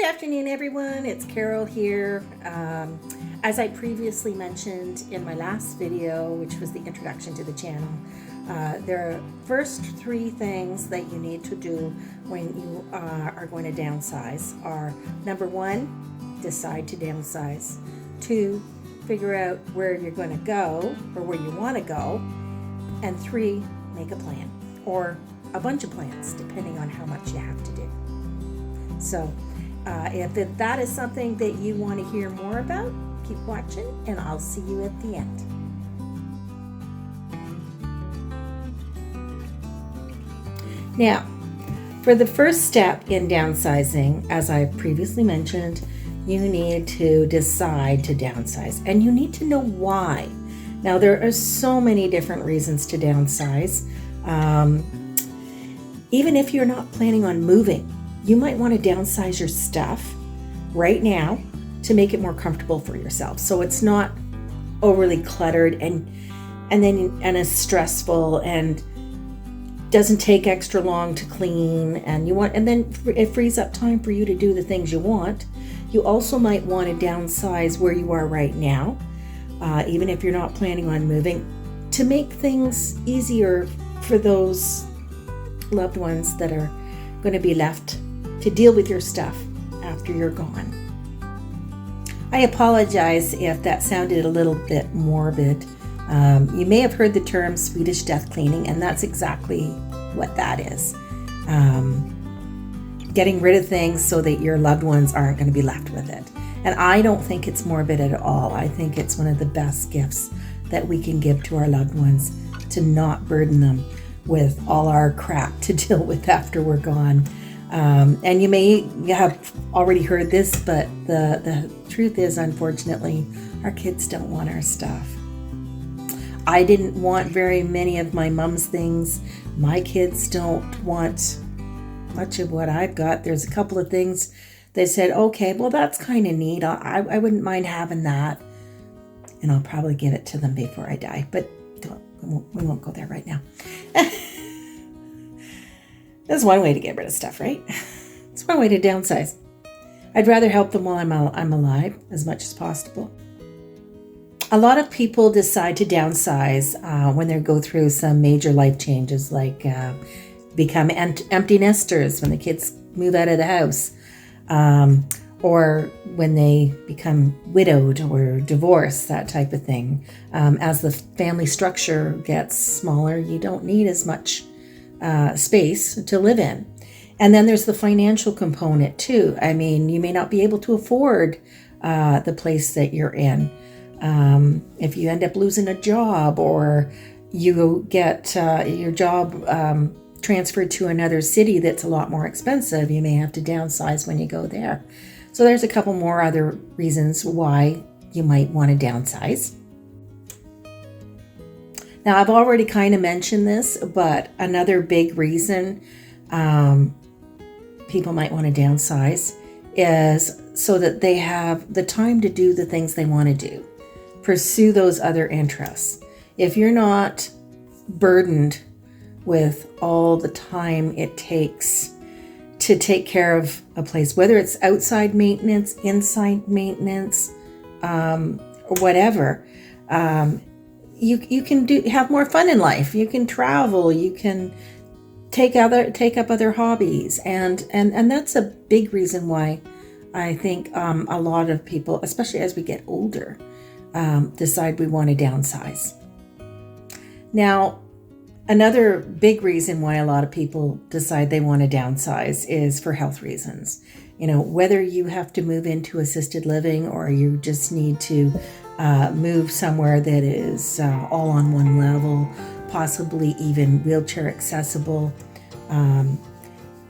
afternoon, everyone. It's Carol here. As I previously mentioned in my last video, which was the introduction to the channel, there are first three things that you need to do when you are going to downsize are: number one, decide to downsize; two, figure out where you're going to go or where you want to go; and three, make a plan or a bunch of plans depending on how much you have to do. So if that is something that you want to hear more about, keep watching and I'll see you at the end. Now, for the first step in downsizing, as I previously mentioned, you need to decide to downsize, and you need to know why. Now, there are so many different reasons to downsize. Even if you're not planning on moving, you might want to downsize your stuff right now to make it more comfortable for yourself, so it's not overly cluttered and it's stressful and doesn't take extra long to clean, and then it frees up time for you to do the things you want. You also might want to downsize where you are right now, even if you're not planning on moving, to make things easier for those loved ones that are going to be left to deal with your stuff after you're gone. I apologize if that sounded a little bit morbid. You may have heard the term Swedish death cleaning, and that's exactly what that is. Getting rid of things so that your loved ones aren't going to be left with it. And I don't think it's morbid at all. I think it's one of the best gifts that we can give to our loved ones, to not burden them with all our crap to deal with after we're gone. And you may have already heard this, but the truth is, unfortunately, our kids don't want our stuff. I didn't want very many of my mom's things. My kids don't want much of what I've got. There's a couple of things they said, okay, well, that's kind of neat. I wouldn't mind having that. And I'll probably give it to them before I die, but we won't go there right now. That's one way to get rid of stuff, right? It's one way to downsize. I'd rather help them while I'm alive as much as possible. A lot of people decide to downsize when they go through some major life changes, like become empty nesters when the kids move out of the house, or when they become widowed or divorced, that type of thing. As the family structure gets smaller, you don't need as much space to live in. And then there's the financial component too. I mean, you may not be able to afford the place that you're in. If you end up losing a job, or you get your job transferred to another city that's a lot more expensive, you may have to downsize when you go there. So there's a couple more other reasons why you might want to downsize. Now, I've already kind of mentioned this, but another big reason people might want to downsize is so that they have the time to do the things they want to do, pursue those other interests. If you're not burdened with all the time it takes to take care of a place, whether it's outside maintenance, inside maintenance, or whatever, you can have more fun in life. You can travel. You can take up other hobbies, and that's a big reason why I think a lot of people, especially as we get older, decide we want to downsize. Now, another big reason why a lot of people decide they want to downsize is for health reasons. You know, whether you have to move into assisted living or you just need to move somewhere that is all on one level, possibly even wheelchair accessible.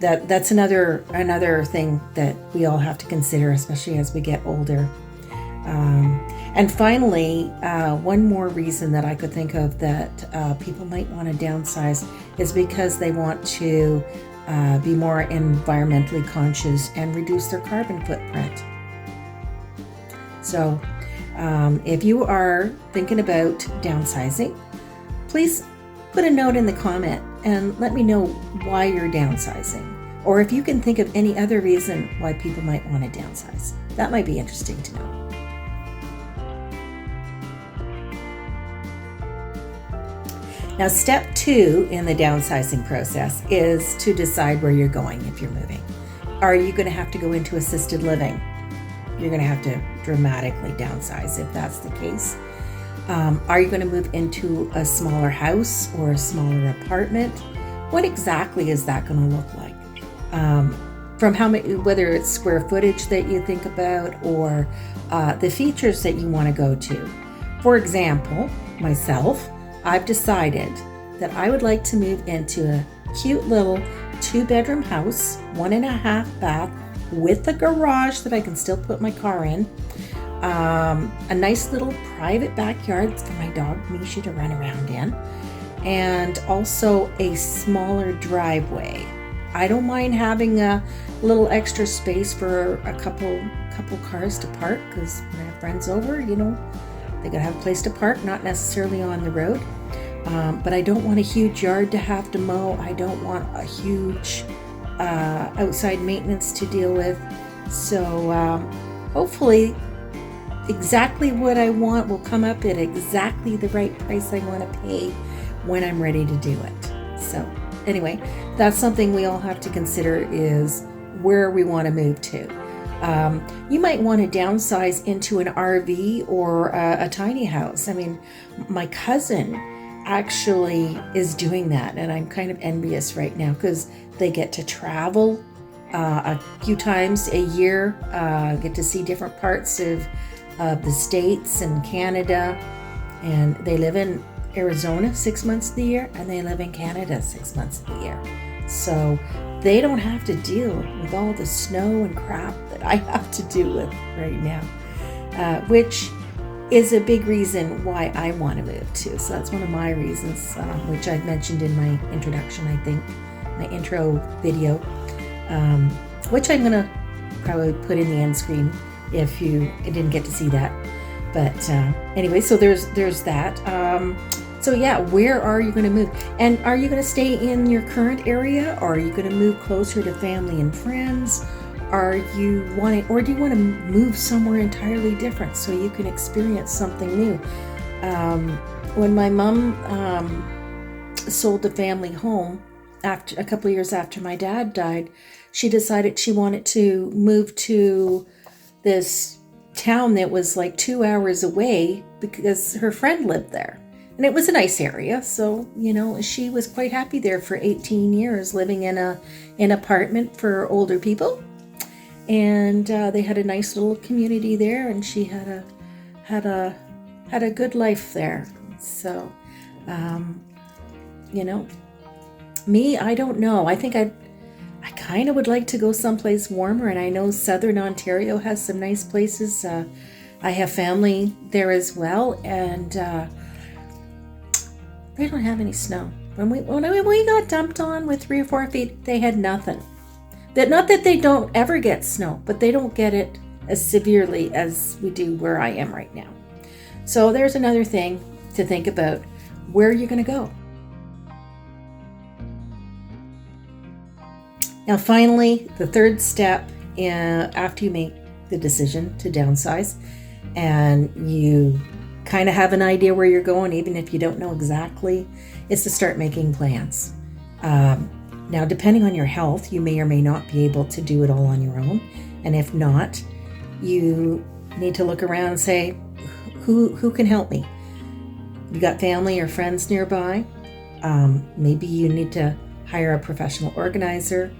That's another thing that we all have to consider, especially as we get older. And finally, one more reason that I could think of that people might want to downsize is because they want to be more environmentally conscious and reduce their carbon footprint. So if you are thinking about downsizing, please put a note in the comment and let me know why you're downsizing. or if you can think of any other reason why people might want to downsize. That might be interesting to know. Now, step 2 in the downsizing process is to decide where you're going if you're moving. Are you going to have to go into assisted living? You're going to have to dramatically downsize if that's the case. Are you going to move into a smaller house or a smaller apartment? What exactly is that going to look like? From how many, whether it's square footage that you think about or the features that you want to go to. For example, myself, I've decided that I would like to move into a cute little 2-bedroom house, 1.5 bath, with a garage that I can still put my car in, a nice little private backyard for my dog Misha to run around in, and also a smaller driveway. I don't mind having a little extra space for a couple cars to park, because when I have friends over, they gotta have a place to park, not necessarily on the road. But I don't want a huge yard to have to mow. I don't want a huge outside maintenance to deal with. So hopefully exactly what I want will come up at exactly the right price I want to pay when I'm ready to do it. So anyway, that's something we all have to consider, is where we want to move to. You might want to downsize into an RV or a tiny house. I mean, my cousin actually is doing that, and I'm kind of envious right now because they get to travel a few times a year, get to see different parts of the States and Canada, and they live in Arizona 6 months of the year, and they live in Canada 6 months of the year. So they don't have to deal with all the snow and crap that I have to deal with right now, which is a big reason why I want to move too. So that's one of my reasons, which I've mentioned in my introduction, I think, my intro video, which I'm going to probably put in the end screen if you didn't get to see that. But anyway, so there's that. So yeah, where are you going to move? And are you going to stay in your current area, or are you going to move closer to family and friends? Or do you want to move somewhere entirely different so you can experience something new? When my mom sold the family home after a couple of years after my dad died, she decided she wanted to move to this town that was like 2 hours away because her friend lived there. And it was a nice area, so, she was quite happy there for 18 years, living in an apartment for older people. And they had a nice little community there, and she had a good life there. So, me, I don't know. I think I kind of would like to go someplace warmer, and I know Southern Ontario has some nice places. I have family there as well, and they don't have any snow. When we got dumped on with 3 or 4 feet, they had nothing. Not that they don't ever get snow, but they don't get it as severely as we do where I am right now. So there's another thing to think about, where you're going to go. Now finally, the third step after you make the decision to downsize and you kind of have an idea where you're going, even if you don't know exactly, is to start making plans. Now, depending on your health, you may or may not be able to do it all on your own. And if not, you need to look around and say, who can help me? You got family or friends nearby? Maybe you need to hire a professional organizer.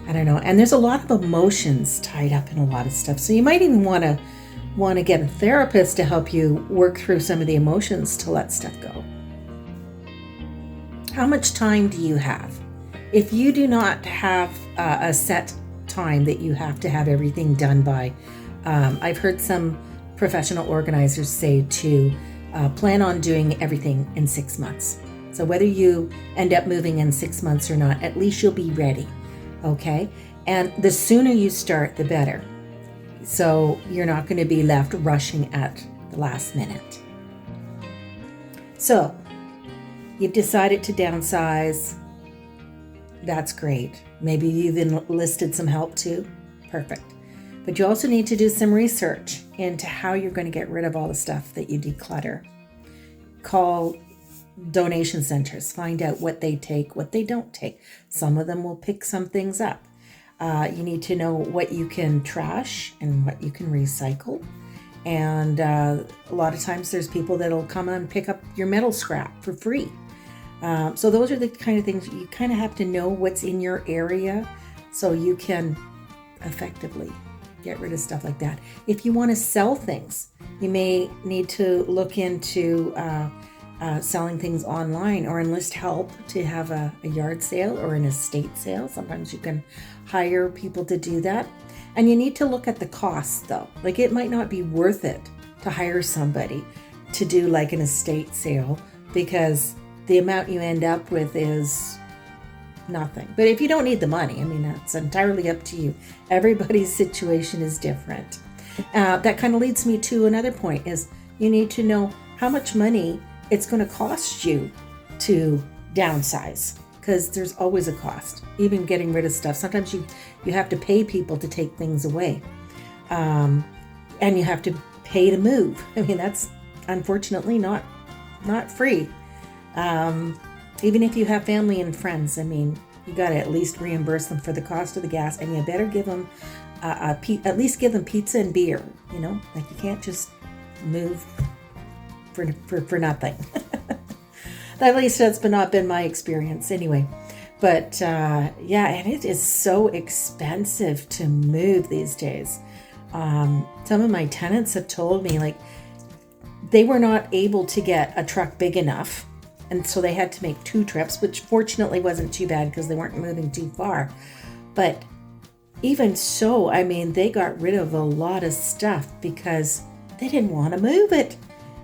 I don't know. And there's a lot of emotions tied up in a lot of stuff. So you might even want to get a therapist to help you work through some of the emotions to let stuff go. How much time do you have? If you do not have a set time that you have to have everything done by, I've heard some professional organizers say to plan on doing everything in 6 months. So whether you end up moving in 6 months or not, at least you'll be ready, okay? And the sooner you start, the better. So you're not going to be left rushing at the last minute. So you've decided to downsize. That's great. Maybe you've enlisted some help too. Perfect. But you also need to do some research into how you're going to get rid of all the stuff that you declutter. Call donation centers, find out what they take, what they don't take. Some of them will pick some things up. You need to know what you can trash and what you can recycle. And a lot of times there's people that'll come and pick up your metal scrap for free. So those are the kind of things you kind of have to know what's in your area so you can effectively get rid of stuff like that. If you want to sell things, you may need to look into selling things online or enlist help to have a yard sale or an estate sale. Sometimes you can hire people to do that. And you need to look at the costs though. Like it might not be worth it to hire somebody to do like an estate sale because the amount you end up with is nothing. But if you don't need the money, I mean, that's entirely up to you. Everybody's situation is different. That kind of leads me to another point is you need to know how much money it's going to cost you to downsize, because there's always a cost, even getting rid of stuff. Sometimes you have to pay people to take things away, and you have to pay to move. I mean, that's unfortunately not free. Even if you have family and friends, I mean, you got to at least reimburse them for the cost of the gas, and you better give them at least give them pizza and beer. You know, like you can't just move for nothing. At least that's not been my experience anyway. But yeah, and it is so expensive to move these days. Some of my tenants have told me like they were not able to get a truck big enough, and so they had to make 2 trips, which fortunately wasn't too bad because they weren't moving too far. But even so, I mean, they got rid of a lot of stuff because they didn't want to move it.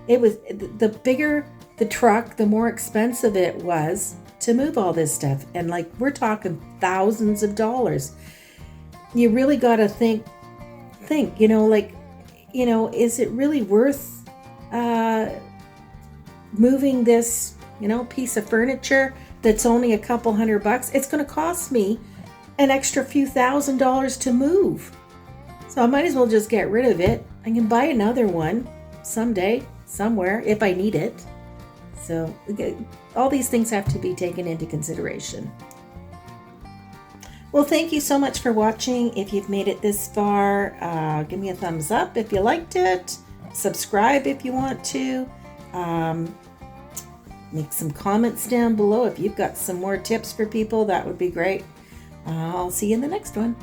It was the bigger the truck, the more expensive it was to move all this stuff. And like, we're talking thousands of dollars. You really got to think, you know, like, you know, is it really worth moving this, you know, piece of furniture that's only a couple $100? It's going to cost me an extra few $1,000s to move. So I might as well just get rid of it. I can buy another one someday, somewhere, if I need it. So all these things have to be taken into consideration. Well, thank you so much for watching. If you've made it this far, give me a thumbs up if you liked it. Subscribe if you want to. Make some comments down below. If you've got some more tips for people, that would be great. I'll see you in the next one.